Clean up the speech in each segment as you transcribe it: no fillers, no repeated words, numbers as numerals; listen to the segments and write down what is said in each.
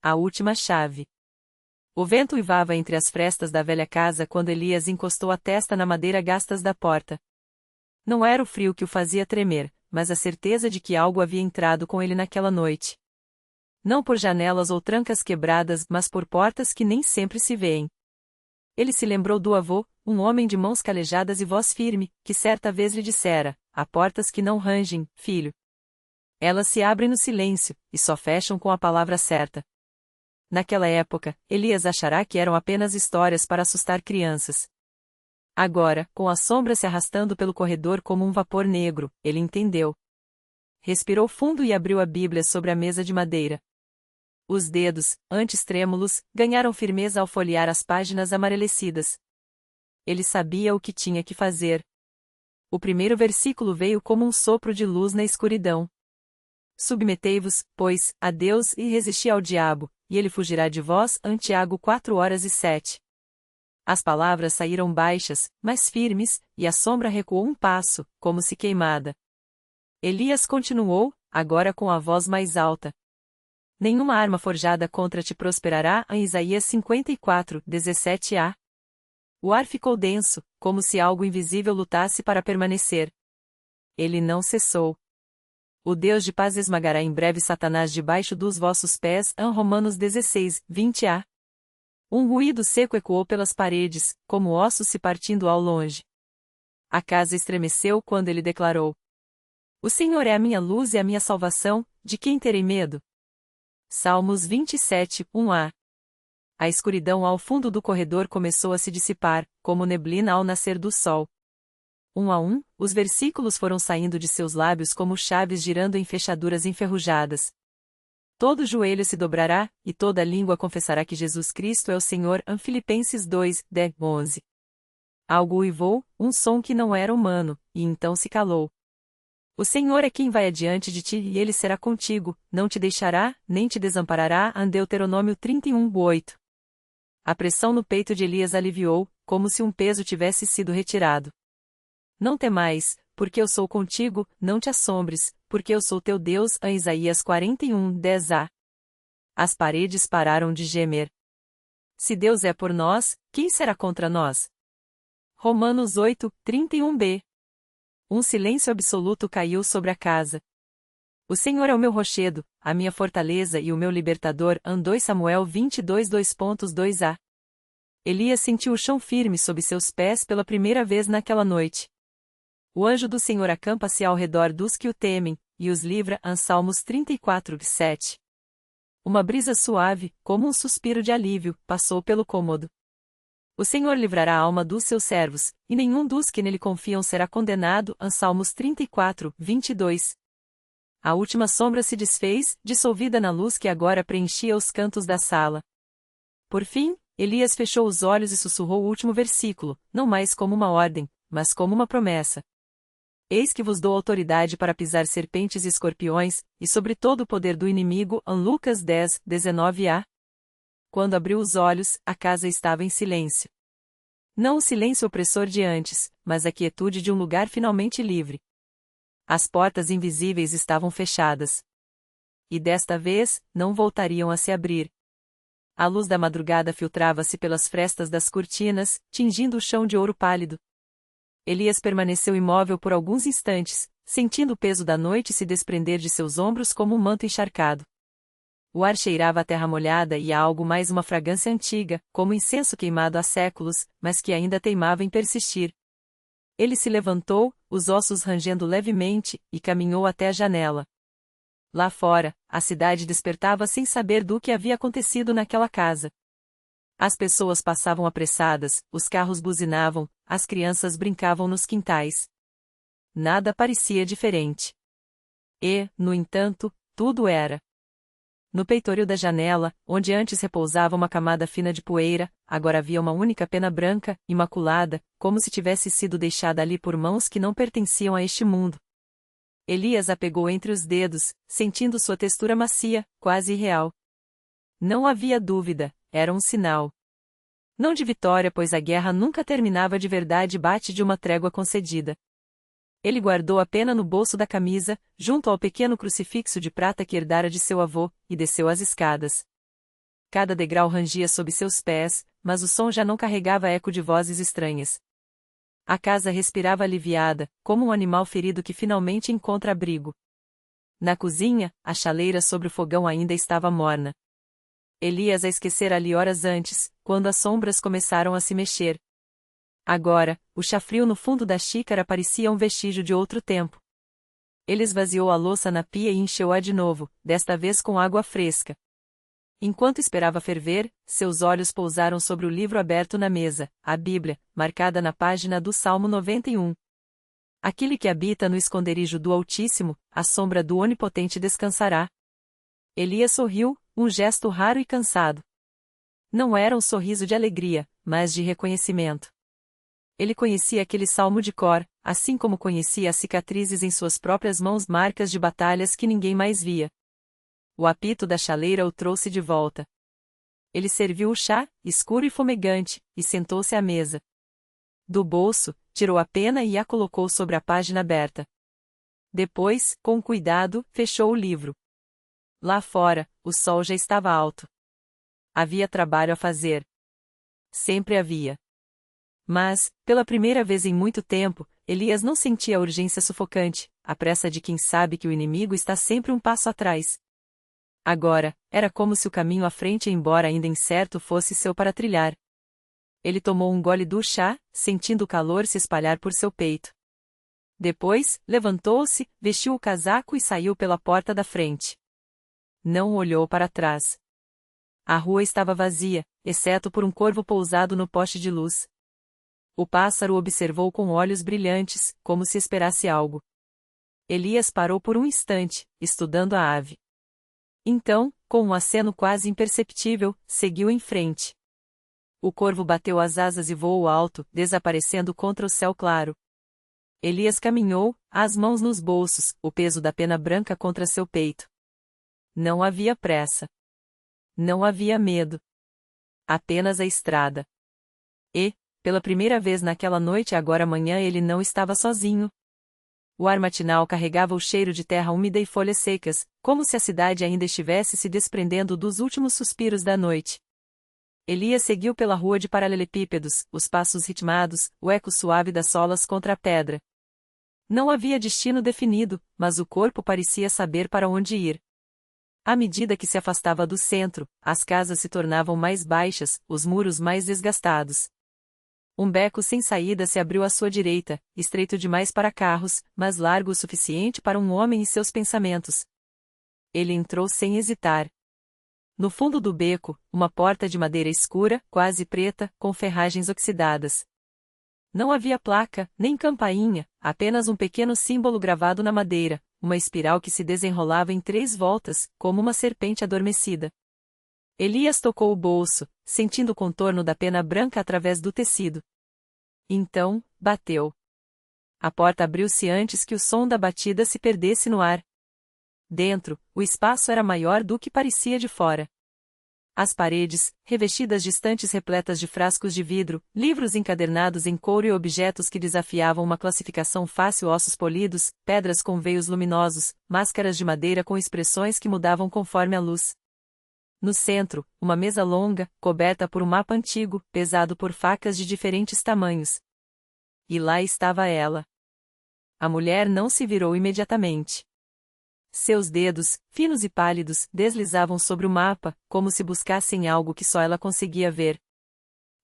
A última chave. O vento uivava entre as frestas da velha casa quando Elias encostou a testa na madeira gastas da porta. Não era o frio que o fazia tremer, mas a certeza de que algo havia entrado com ele naquela noite. Não por janelas ou trancas quebradas, mas por portas que nem sempre se vêem. Ele se lembrou do avô, um homem de mãos calejadas e voz firme, que certa vez lhe dissera: há portas que não rangem, filho. Elas se abrem no silêncio, e só fecham com a palavra certa. Naquela época, Elias achará que eram apenas histórias para assustar crianças. Agora, com a sombra se arrastando pelo corredor como um vapor negro, ele entendeu. Respirou fundo e abriu a Bíblia sobre a mesa de madeira. Os dedos, antes trêmulos, ganharam firmeza ao folhear as páginas amarelecidas. Ele sabia o que tinha que fazer. O primeiro versículo veio como um sopro de luz na escuridão. Submetei-vos, pois, a Deus e resisti ao diabo, e ele fugirá de vós. Tiago 4:7. As palavras saíram baixas, mas firmes, e a sombra recuou um passo, como se queimada. Elias continuou, agora com a voz mais alta. Nenhuma arma forjada contra ti prosperará. Isaías 54:17a. O ar ficou denso, como se algo invisível lutasse para permanecer. Ele não cessou. O Deus de paz esmagará em breve Satanás debaixo dos vossos pés. Romanos 16:20a. Um ruído seco ecoou pelas paredes, como ossos se partindo ao longe. A casa estremeceu quando ele declarou: o Senhor é a minha luz e a minha salvação, de quem terei medo? Salmos 27:1a. A escuridão ao fundo do corredor começou a se dissipar, como neblina ao nascer do sol. Um a um, os versículos foram saindo de seus lábios como chaves girando em fechaduras enferrujadas. Todo joelho se dobrará, e toda língua confessará que Jesus Cristo é o Senhor. Filipenses 2:10-11. Algo uivou, um som que não era humano, e então se calou. O Senhor é quem vai adiante de ti e ele será contigo, não te deixará, nem te desamparará. Deuteronômio 31:8. A pressão no peito de Elias aliviou, como se um peso tivesse sido retirado. Não temais, porque eu sou contigo, não te assombres, porque eu sou teu Deus. Isaías 41:10a. As paredes pararam de gemer. Se Deus é por nós, quem será contra nós? Romanos 8:31b. Um silêncio absoluto caiu sobre a casa. O Senhor é o meu rochedo, a minha fortaleza e o meu libertador. 2 Samuel 22:2a. Elias sentiu o chão firme sob seus pés pela primeira vez naquela noite. O anjo do Senhor acampa-se ao redor dos que o temem, e os livra. Salmos 34:7. Uma brisa suave, como um suspiro de alívio, passou pelo cômodo. O Senhor livrará a alma dos seus servos, e nenhum dos que nele confiam será condenado. Salmos 34:22. A última sombra se desfez, dissolvida na luz que agora preenchia os cantos da sala. Por fim, Elias fechou os olhos e sussurrou o último versículo, não mais como uma ordem, mas como uma promessa. Eis que vos dou autoridade para pisar serpentes e escorpiões, e sobre todo o poder do inimigo. Lucas 10:19a. Quando abriu os olhos, a casa estava em silêncio. Não o silêncio opressor de antes, mas a quietude de um lugar finalmente livre. As portas invisíveis estavam fechadas. E desta vez, não voltariam a se abrir. A luz da madrugada filtrava-se pelas frestas das cortinas, tingindo o chão de ouro pálido. Elias permaneceu imóvel por alguns instantes, sentindo o peso da noite se desprender de seus ombros como um manto encharcado. O ar cheirava a terra molhada e a algo mais uma fragrância antiga, como incenso queimado há séculos, mas que ainda teimava em persistir. Ele se levantou, os ossos rangendo levemente, e caminhou até a janela. Lá fora, a cidade despertava sem saber do que havia acontecido naquela casa. As pessoas passavam apressadas, os carros buzinavam, as crianças brincavam nos quintais. Nada parecia diferente. E, no entanto, tudo era. No peitoril da janela, onde antes repousava uma camada fina de poeira, agora havia uma única pena branca, imaculada, como se tivesse sido deixada ali por mãos que não pertenciam a este mundo. Elias a pegou entre os dedos, sentindo sua textura macia, quase irreal. Não havia dúvida, era um sinal. Não de vitória, pois a guerra nunca terminava de verdade. Bate de uma trégua concedida. Ele guardou a pena no bolso da camisa, junto ao pequeno crucifixo de prata que herdara de seu avô, e desceu as escadas. cada degrau rangia sob seus pés, mas o som já não carregava eco de vozes estranhas. A casa respirava aliviada, como um animal ferido que finalmente encontra abrigo. Na cozinha, a chaleira sobre o fogão ainda estava morna. Elias a esquecera ali horas antes, quando as sombras começaram a se mexer. Agora, o chá frio no fundo da xícara parecia um vestígio de outro tempo. Ele esvaziou a louça na pia e encheu-a de novo, desta vez com água fresca. Enquanto esperava ferver, seus olhos pousaram sobre o livro aberto na mesa, a Bíblia, marcada na página do Salmo 91. Aquele que habita no esconderijo do Altíssimo, à sombra do Onipotente descansará. Elias sorriu, um gesto raro e cansado. Não era um sorriso de alegria, mas de reconhecimento. Ele conhecia aquele salmo de cor, assim como conhecia as cicatrizes em suas próprias mãos, marcas de batalhas que ninguém mais via. O apito da chaleira o trouxe de volta. Ele serviu o chá, escuro e fumegante, e sentou-se à mesa. Do bolso, tirou a pena e a colocou sobre a página aberta. Depois, com cuidado, fechou o livro. Lá fora, o sol já estava alto. Havia trabalho a fazer. Sempre havia. Mas, pela primeira vez em muito tempo, Elias não sentia a urgência sufocante, a pressa de quem sabe que o inimigo está sempre um passo atrás. Agora, era como se o caminho à frente, embora ainda incerto, fosse seu para trilhar. Ele tomou um gole do chá, sentindo o calor se espalhar por seu peito. Depois, levantou-se, vestiu o casaco e saiu pela porta da frente. Não olhou para trás. A rua estava vazia, exceto por um corvo pousado no poste de luz. O pássaro observou com olhos brilhantes, como se esperasse algo. Elias parou por um instante, estudando a ave. Então, com um aceno quase imperceptível, seguiu em frente. O corvo bateu as asas e voou alto, desaparecendo contra o céu claro. Elias caminhou, as mãos nos bolsos, o peso da pena branca contra seu peito. Não havia pressa. Não havia medo. Apenas a estrada. E, pela primeira vez naquela noite, agora manhã, ele não estava sozinho. O ar matinal carregava o cheiro de terra úmida e folhas secas, como se a cidade ainda estivesse se desprendendo dos últimos suspiros da noite. Elias seguiu pela rua de paralelepípedos, os passos ritmados, o eco suave das solas contra a pedra. Não havia destino definido, mas o corpo parecia saber para onde ir. À medida que se afastava do centro, as casas se tornavam mais baixas, os muros mais desgastados. Um beco sem saída se abriu à sua direita, estreito demais para carros, mas largo o suficiente para um homem e seus pensamentos. Ele entrou sem hesitar. No fundo do beco, uma porta de madeira escura, quase preta, com ferragens oxidadas. Não havia placa, nem campainha, apenas um pequeno símbolo gravado na madeira, uma espiral que se desenrolava em 3 voltas, como uma serpente adormecida. Elias tocou o bolso, sentindo o contorno da pena branca através do tecido. Então, bateu. A porta abriu-se antes que o som da batida se perdesse no ar. Dentro, o espaço era maior do que parecia de fora. As paredes, revestidas de estantes repletas de frascos de vidro, livros encadernados em couro e objetos que desafiavam uma classificação fácil, ossos polidos, pedras com veios luminosos, máscaras de madeira com expressões que mudavam conforme a luz. No centro, uma mesa longa, coberta por um mapa antigo, pesado por facas de diferentes tamanhos. E lá estava ela. A mulher não se virou imediatamente. Seus dedos, finos e pálidos, deslizavam sobre o mapa, como se buscassem algo que só ela conseguia ver.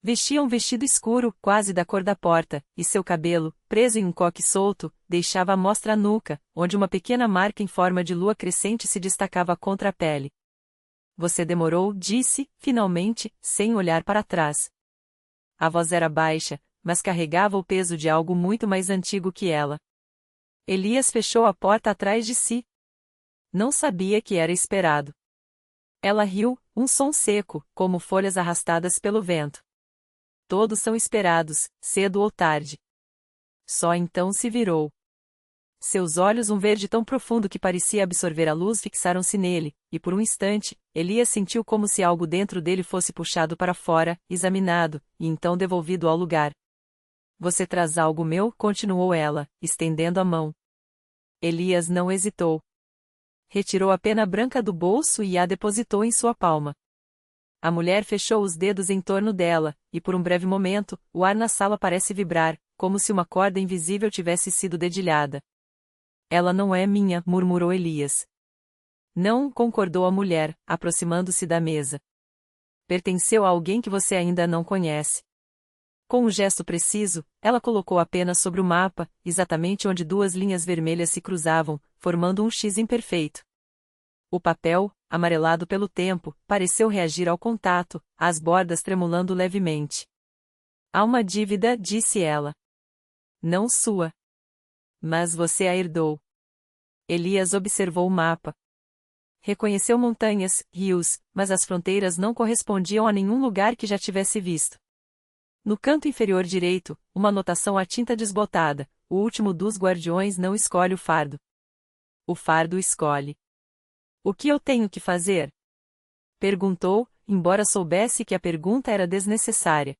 Vestia um vestido escuro, quase da cor da porta, e seu cabelo, preso em um coque solto, deixava à mostra a nuca, onde uma pequena marca em forma de lua crescente se destacava contra a pele. Você demorou, disse, finalmente, sem olhar para trás. A voz era baixa, mas carregava o peso de algo muito mais antigo que ela. Elias fechou a porta atrás de si. Não sabia que era esperado. Ela riu, um som seco, como folhas arrastadas pelo vento. Todos são esperados, cedo ou tarde. Só então se virou. Seus olhos, um verde tão profundo que parecia absorver a luz, fixaram-se nele, e por um instante, Elias sentiu como se algo dentro dele fosse puxado para fora, examinado, e então devolvido ao lugar. Você traz algo meu? Continuou ela, estendendo a mão. Elias não hesitou. Retirou a pena branca do bolso e a depositou em sua palma. A mulher fechou os dedos em torno dela, e por um breve momento, o ar na sala parece vibrar, como se uma corda invisível tivesse sido dedilhada. Ela não é minha, murmurou Elias. Não, concordou a mulher, aproximando-se da mesa. Pertenceu a alguém que você ainda não conhece. Com um gesto preciso, ela colocou a pena sobre o mapa, exatamente onde duas linhas vermelhas se cruzavam, formando um X imperfeito. O papel, amarelado pelo tempo, pareceu reagir ao contato, as bordas tremulando levemente. Há uma dívida, disse ela. Não sua. Mas você a herdou. Elias observou o mapa. Reconheceu montanhas, rios, mas as fronteiras não correspondiam a nenhum lugar que já tivesse visto. No canto inferior direito, uma anotação à tinta desbotada: o último dos guardiões não escolhe o fardo. O fardo escolhe. O que eu tenho que fazer? Perguntou, embora soubesse que a pergunta era desnecessária.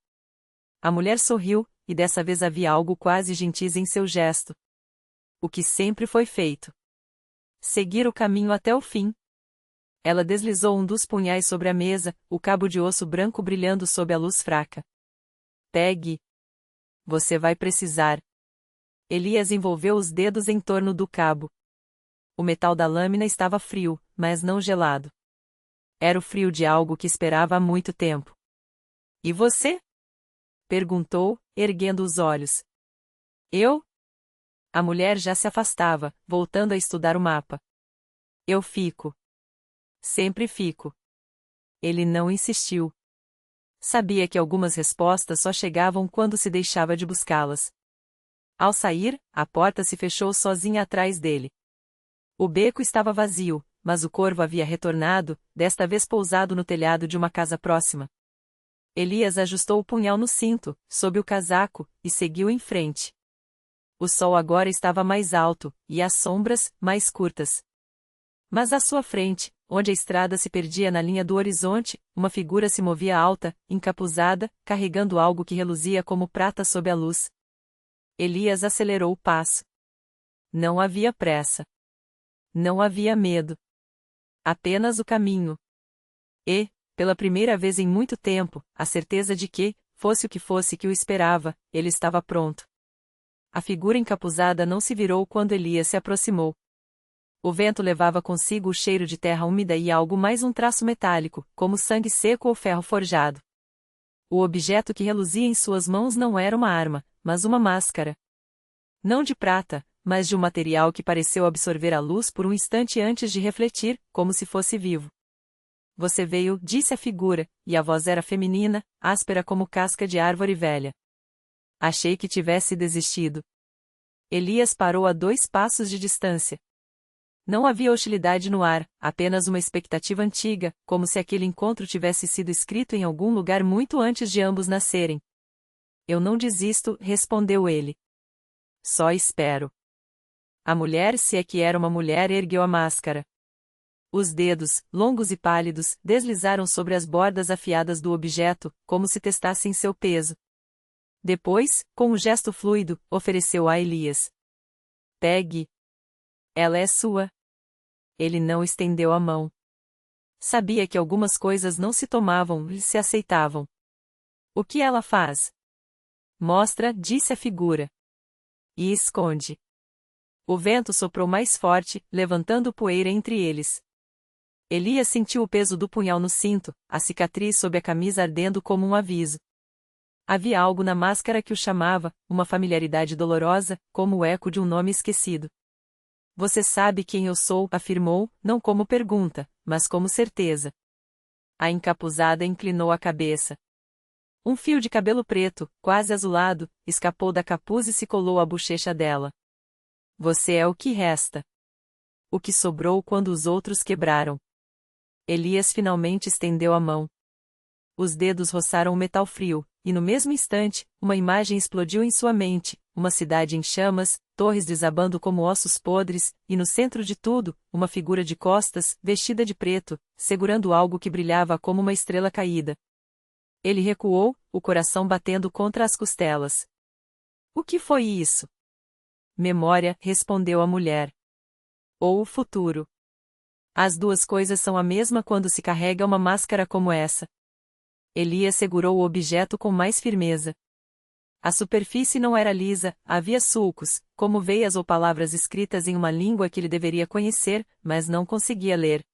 A mulher sorriu, e dessa vez havia algo quase gentil em seu gesto. O que sempre foi feito. Seguir o caminho até o fim. Ela deslizou um dos punhais sobre a mesa, o cabo de osso branco brilhando sob a luz fraca. Pegue. Você vai precisar. Elias envolveu os dedos em torno do cabo. O metal da lâmina estava frio, mas não gelado. Era o frio de algo que esperava há muito tempo. E você? Perguntou, erguendo os olhos. Eu? A mulher já se afastava, voltando a estudar o mapa. Eu fico. Sempre fico. Ele não insistiu. Sabia que algumas respostas só chegavam quando se deixava de buscá-las. Ao sair, a porta se fechou sozinha atrás dele. O beco estava vazio, mas o corvo havia retornado, desta vez pousado no telhado de uma casa próxima. Elias ajustou o punhal no cinto, sob o casaco, e seguiu em frente. O sol agora estava mais alto, e as sombras, mais curtas. Mas à sua frente, onde a estrada se perdia na linha do horizonte, uma figura se movia alta, encapuzada, carregando algo que reluzia como prata sob a luz. Elias acelerou o passo. Não havia pressa. Não havia medo. Apenas o caminho. E, pela primeira vez em muito tempo, a certeza de que, fosse o que fosse que o esperava, ele estava pronto. A figura encapuzada não se virou quando Elias se aproximou. O vento levava consigo o cheiro de terra úmida e algo mais um traço metálico, como sangue seco ou ferro forjado. O objeto que reluzia em suas mãos não era uma arma, mas uma máscara. Não de prata, mas de um material que pareceu absorver a luz por um instante antes de refletir, como se fosse vivo. Você veio, disse a figura, e a voz era feminina, áspera como casca de árvore velha. Achei que tivesse desistido. Elias parou a 2 passos de distância. Não havia hostilidade no ar, apenas uma expectativa antiga, como se aquele encontro tivesse sido escrito em algum lugar muito antes de ambos nascerem. Eu não desisto, respondeu ele. Só espero. A mulher, se é que era uma mulher, ergueu a máscara. Os dedos, longos e pálidos, deslizaram sobre as bordas afiadas do objeto, como se testassem seu peso. Depois, com um gesto fluido, ofereceu a Elias. Pegue. Ela é sua. Ele não estendeu a mão. Sabia que algumas coisas não se tomavam e se aceitavam. O que ela faz? Mostra, disse a figura. E esconde. O vento soprou mais forte, levantando poeira entre eles. Elias sentiu o peso do punhal no cinto, a cicatriz sob a camisa ardendo como um aviso. Havia algo na máscara que o chamava, uma familiaridade dolorosa, como o eco de um nome esquecido. Você sabe quem eu sou, afirmou, não como pergunta, mas como certeza. A encapuzada inclinou a cabeça. Um fio de cabelo preto, quase azulado, escapou da capuz e se colou à bochecha dela. Você é o que resta. O que sobrou quando os outros quebraram. Elias finalmente estendeu a mão. Os dedos roçaram o metal frio, e no mesmo instante, uma imagem explodiu em sua mente, uma cidade em chamas, torres desabando como ossos podres, e no centro de tudo, uma figura de costas, vestida de preto, segurando algo que brilhava como uma estrela caída. Ele recuou, o coração batendo contra as costelas. O que foi isso? Memória, respondeu a mulher. Ou o futuro. As duas coisas são a mesma quando se carrega uma máscara como essa. Elias segurou o objeto com mais firmeza. A superfície não era lisa, havia sulcos, como veias ou palavras escritas em uma língua que ele deveria conhecer, mas não conseguia ler.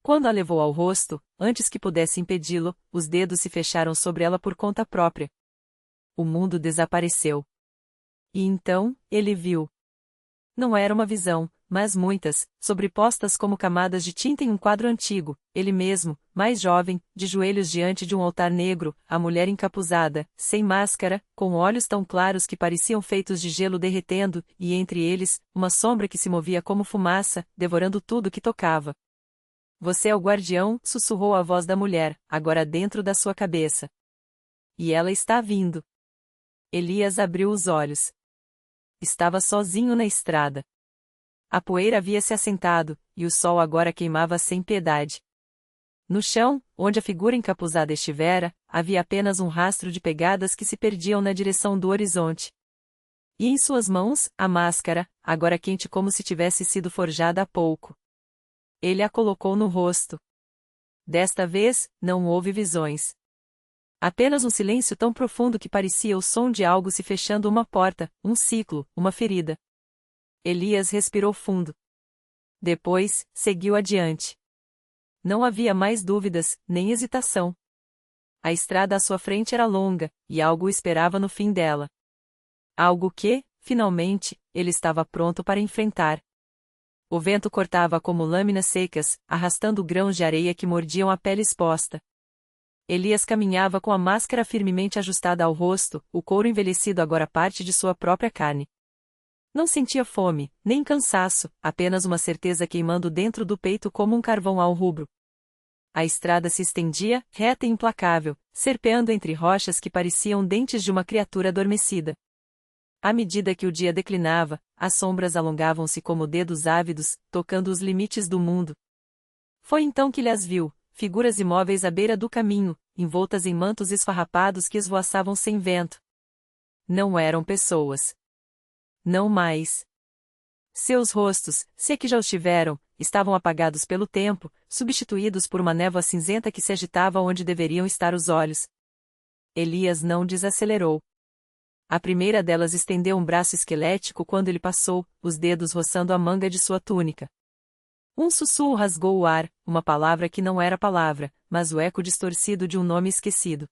Quando a levou ao rosto, antes que pudesse impedi-lo, os dedos se fecharam sobre ela por conta própria. O mundo desapareceu. E então, ele viu. Não era uma visão, mas muitas, sobrepostas como camadas de tinta em um quadro antigo, ele mesmo, mais jovem, de joelhos diante de um altar negro, a mulher encapuzada, sem máscara, com olhos tão claros que pareciam feitos de gelo derretendo, e entre eles, uma sombra que se movia como fumaça, devorando tudo que tocava. Você é o guardião, sussurrou a voz da mulher, agora dentro da sua cabeça. E ela está vindo. Elias abriu os olhos. Estava sozinho na estrada. A poeira havia se assentado, e o sol agora queimava sem piedade. No chão, onde a figura encapuzada estivera, havia apenas um rastro de pegadas que se perdiam na direção do horizonte. E em suas mãos, a máscara, agora quente como se tivesse sido forjada há pouco. Ele a colocou no rosto. Desta vez, não houve visões. Apenas um silêncio tão profundo que parecia o som de algo se fechando uma porta, um ciclo, uma ferida. Elias respirou fundo. Depois, seguiu adiante. Não havia mais dúvidas, nem hesitação. A estrada à sua frente era longa, e algo o esperava no fim dela. Algo que, finalmente, ele estava pronto para enfrentar. O vento cortava como lâminas secas, arrastando grãos de areia que mordiam a pele exposta. Elias caminhava com a máscara firmemente ajustada ao rosto, o couro envelhecido agora parte de sua própria carne. Não sentia fome, nem cansaço, apenas uma certeza queimando dentro do peito como um carvão ao rubro. A estrada se estendia, reta e implacável, serpeando entre rochas que pareciam dentes de uma criatura adormecida. À medida que o dia declinava, as sombras alongavam-se como dedos ávidos, tocando os limites do mundo. Foi então que lhes viu, figuras imóveis à beira do caminho, envoltas em mantos esfarrapados que esvoaçavam sem vento. Não eram pessoas. Não mais. Seus rostos, se é que já os tiveram, estavam apagados pelo tempo, substituídos por uma névoa cinzenta que se agitava onde deveriam estar os olhos. Elias não desacelerou. A primeira delas estendeu um braço esquelético quando ele passou, os dedos roçando a manga de sua túnica. Um sussurro rasgou o ar, uma palavra que não era palavra, mas o eco distorcido de um nome esquecido.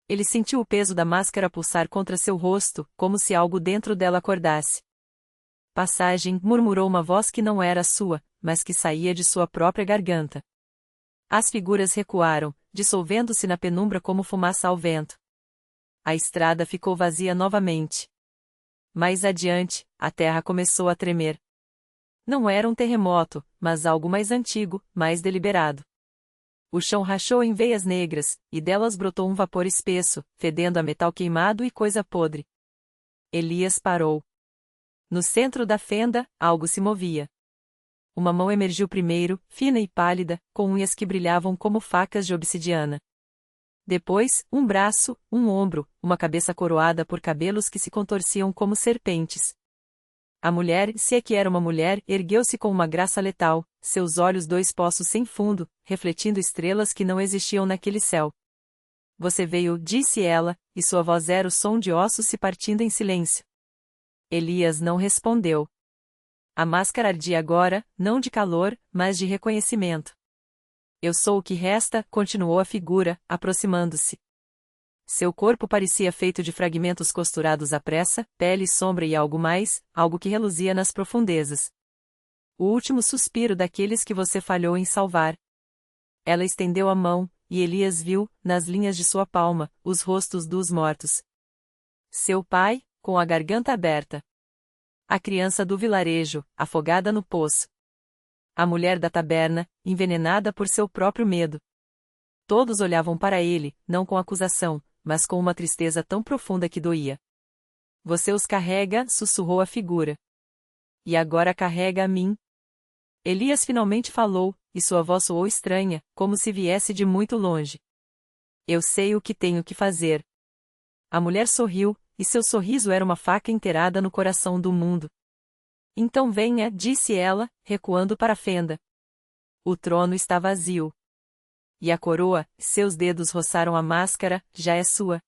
Ele sentiu o peso da máscara pulsar contra seu rosto, como se algo dentro dela acordasse. Passagem, murmurou uma voz que não era sua, mas que saía de sua própria garganta. As figuras recuaram, dissolvendo-se na penumbra como fumaça ao vento. A estrada ficou vazia novamente. Mais adiante, a terra começou a tremer. Não era um terremoto, mas algo mais antigo, mais deliberado. O chão rachou em veias negras, e delas brotou um vapor espesso, fedendo a metal queimado e coisa podre. Elias parou. No centro da fenda, algo se movia. Uma mão emergiu primeiro, fina e pálida, com unhas que brilhavam como facas de obsidiana. Depois, um braço, um ombro, uma cabeça coroada por cabelos que se contorciam como serpentes. A mulher, se é que era uma mulher, ergueu-se com uma graça letal, seus olhos dois poços sem fundo, refletindo estrelas que não existiam naquele céu. Você veio, disse ela, e sua voz era o som de ossos se partindo em silêncio. Elias não respondeu. A máscara ardia agora, não de calor, mas de reconhecimento. Eu sou o que resta, continuou a figura, aproximando-se. Seu corpo parecia feito de fragmentos costurados à pressa, pele, sombra e algo mais, algo que reluzia nas profundezas. O último suspiro daqueles que você falhou em salvar. Ela estendeu a mão, e Elias viu, nas linhas de sua palma, os rostos dos mortos. Seu pai, com a garganta aberta. A criança do vilarejo, afogada no poço. A mulher da taberna, envenenada por seu próprio medo. Todos olhavam para ele, não com acusação, mas com uma tristeza tão profunda que doía. Você os carrega, sussurrou a figura. E agora carrega a mim. Elias finalmente falou, e sua voz soou estranha, como se viesse de muito longe. Eu sei o que tenho que fazer. A mulher sorriu, e seu sorriso era uma faca enterrada no coração do mundo. Então venha, disse ela, recuando para a fenda. O trono está vazio. E a coroa, seus dedos roçaram a máscara, já é sua.